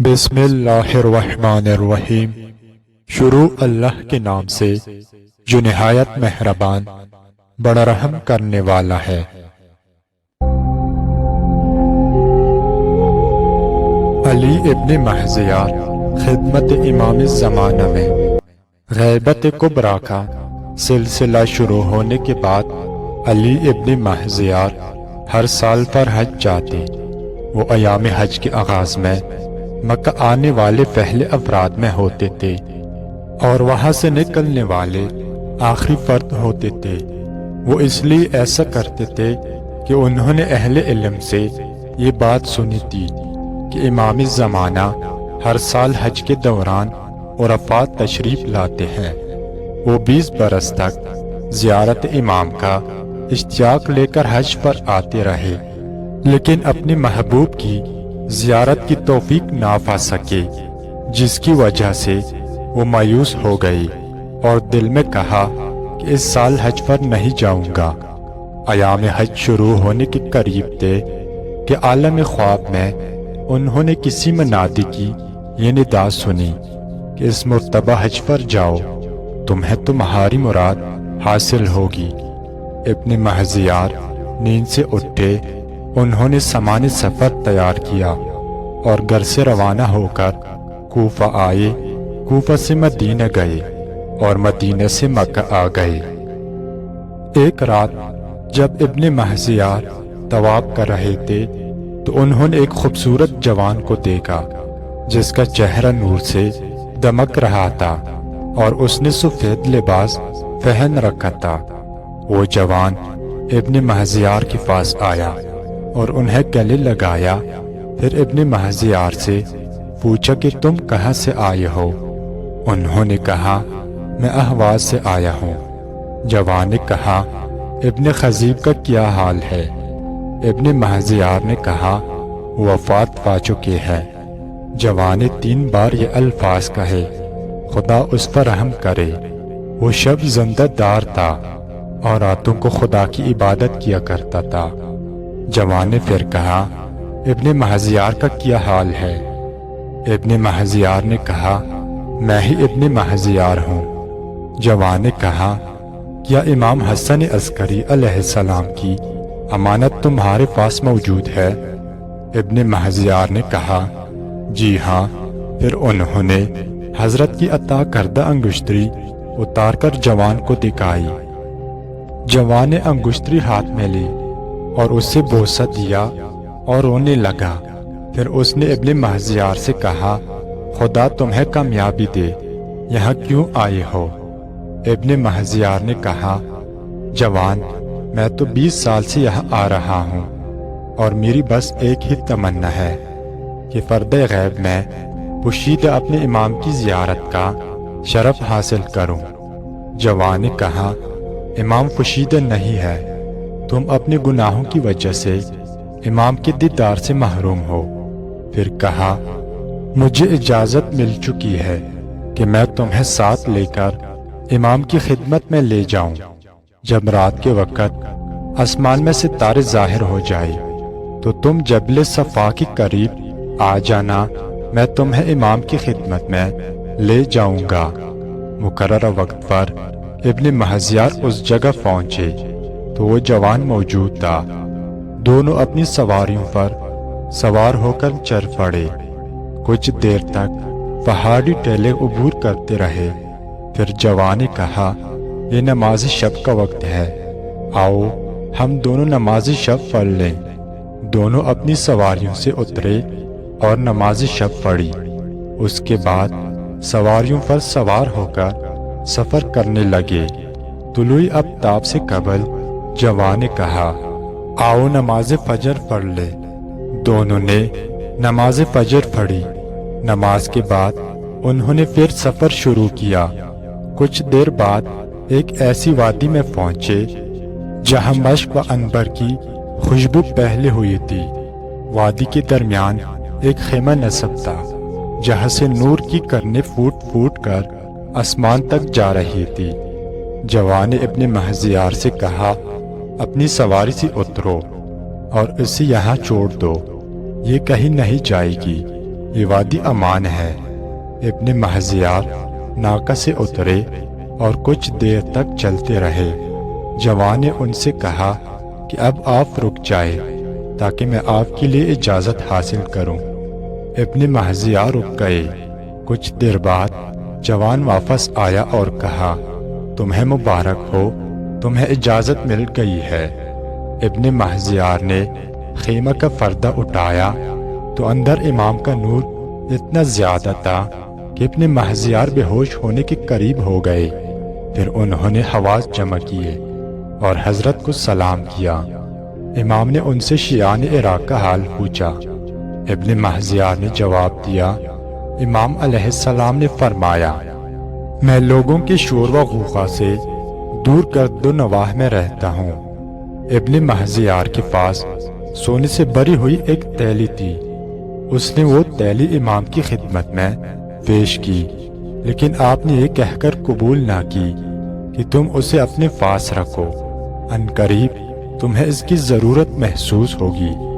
بسم اللہ الرحمن الرحیم۔ شروع اللہ کے نام سے جو نہایت مہربان بڑا رحم کرنے والا ہے۔ علی ابن مہزیار خدمت امام زمانہ میں غیبت کبریٰ کا سلسلہ شروع ہونے کے بعد علی ابن مہزیار ہر سال پر حج جاتے۔ وہ ایام حج کے آغاز میں مکہ آنے والے پہلے افراد میں ہوتے تھے اور وہاں سے نکلنے والے آخری فرد ہوتے تھے۔ وہ اس لیے ایسا کرتے تھے کہ انہوں نے اہل علم سے یہ بات سنی تھی کہ امام زمانہ ہر سال حج کے دوران عرفات تشریف لاتے ہیں۔ وہ 20 برس تک زیارت امام کا اشتیاق لے کر حج پر آتے رہے، لیکن اپنے محبوب کی زیارت کی توفیق نہ پا سکے، جس کی وجہ سے وہ مایوس ہو گئی اور دل میں کہا کہ اس سال حج پر نہیں جاؤں گا۔ ایام حج شروع ہونے کے قریب تھے کہ عالم خواب میں انہوں نے کسی منادی کی یہ ندا سنی کہ اس مرتبہ حج پر جاؤ، تمہیں تمہاری مراد حاصل ہوگی۔ ابن مہزیار نیند سے اٹھے، انہوں نے سامان سفر تیار کیا اور گھر سے روانہ ہو کر کوفہ آئے۔ کوفہ سے مدینہ گئے اور مدینہ سے مکہ آ گئے۔ ایک رات جب ابن مہزیار طواف کر رہے تھے تو انہوں نے ایک خوبصورت جوان کو دیکھا جس کا چہرہ نور سے دمک رہا تھا اور اس نے سفید لباس پہن رکھا تھا۔ وہ جوان ابن مہزیار کے پاس آیا اور انہیں گلے لگایا، پھر ابن مہزیار سے پوچھا کہ تم کہاں سے آئے ہو؟ انہوں نے کہا میں اہواز سے آیا ہوں۔ جوان نے کہا ابن خزیب کا کیا حال ہے؟ ابن مہزیار نے کہا وفات پا چکے ہیں۔ جوان نے 3 بار یہ الفاظ کہے، خدا اس پر رحم کرے۔ وہ شب زندہ دار تھا اور راتوں کو خدا کی عبادت کیا کرتا تھا۔ جوان نے پھر کہا ابن مہزیار کا کیا حال ہے؟ ابن مہزیار نے کہا میں ہی ابن مہزیار ہوں۔ جوان نے کہا کیا امام حسن عسکری علیہ السلام کی امانت تمہارے پاس موجود ہے؟ ابن مہزیار نے کہا جی ہاں۔ پھر انہوں نے حضرت کی عطا کردہ انگشتری اتار کر جوان کو دکھائی۔ جوان نے انگشتری ہاتھ میں لی اور اس سے بوسہ دیا اور رونے لگا۔ پھر اس نے ابن مہزیار سے کہا خدا تمہیں کامیابی دے، یہاں کیوں آئے ہو؟ ابن مہزیار نے کہا جوان میں تو 20 سال سے یہاں آ رہا ہوں اور میری بس ایک ہی تمنا ہے کہ فرد غیب میں پوشیدہ اپنے امام کی زیارت کا شرف حاصل کروں۔ جوان نے کہا امام پوشیدہ نہیں ہے، تم اپنے گناہوں کی وجہ سے امام کے دیدار سے محروم ہو۔ پھر کہا مجھے اجازت مل چکی ہے کہ میں تمہیں ساتھ لے کر امام کی خدمت میں لے جاؤں۔ جب رات کے وقت آسمان میں ستارے ظاہر ہو جائے تو تم جبل صفا کے قریب آ جانا، میں تمہیں امام کی خدمت میں لے جاؤں گا۔ مقررہ وقت پر ابن مہزیار اس جگہ پہنچے تو وہ جوان موجود تھا۔ دونوں اپنی سواریوں پر سوار ہو کر چل پڑے۔ کچھ دیر تک پہاڑی ٹیلے عبور کرتے رہے۔ پھر جوان نے کہا یہ نماز شب کا وقت ہے، آؤ ہم دونوں نماز شب پڑھ لیں۔ دونوں اپنی سواریوں سے اترے اور نماز شب پڑھی۔ اس کے بعد سواریوں پر سوار ہو کر سفر کرنے لگے۔ طلوع آفتاب سے قبل جوان نے کہا آؤ نماز فجر پڑھ لے۔ دونوں نے نماز فجر پڑھی۔ نماز کے بعد انہوں نے پھر سفر شروع کیا۔ کچھ دیر بعد ایک ایسی وادی میں پہنچے جہاں مشک و عنبر کی خوشبو پھیلی ہوئی تھی۔ وادی کے درمیان ایک خیمہ نصب تھا جہاں سے نور کی کرنیں پھوٹ پھوٹ کر آسمان تک جا رہی تھی۔ جوان نے ابن مہزیار سے کہا اپنی سواری سے اترو اور اسے یہاں چھوڑ دو، یہ کہیں نہیں جائے گی۔ یہ وادی امان ہے۔ ابن محزیار ناقہ سے اترے اور کچھ دیر تک چلتے رہے۔ جوان نے ان سے کہا کہ اب آپ رک جائے تاکہ میں آپ کے لیے اجازت حاصل کروں۔ ابن محزیار رک گئے۔ کچھ دیر بعد جوان واپس آیا اور کہا، تمہیں مبارک ہو، تمہیں اجازت مل گئی ہے۔ ابن محزیار نے خیمہ کا پردہ اٹھایا تو اندر امام کا نور اتنا زیادہ تھا کہ ابن محزیار بے ہوش ہونے کے قریب ہو گئے۔ پھر انہوں نے حواس جمع کیے اور حضرت کو سلام کیا۔ امام نے ان سے شیعان عراق کا حال پوچھا۔ ابن محزیار نے جواب دیا۔ امام علیہ السلام نے فرمایا، میں لوگوں کے شور و غوغا سے دور گرد و نواح میں رہتا ہوں۔ ابن محزیار کے پاس سونے سے بری ہوئی ایک تیلی تھی۔ اس نے وہ تیلی امام کی خدمت میں پیش کی، لیکن آپ نے یہ کہہ کر قبول نہ کی کہ تم اسے اپنے پاس رکھو، عنقریب تمہیں اس کی ضرورت محسوس ہوگی۔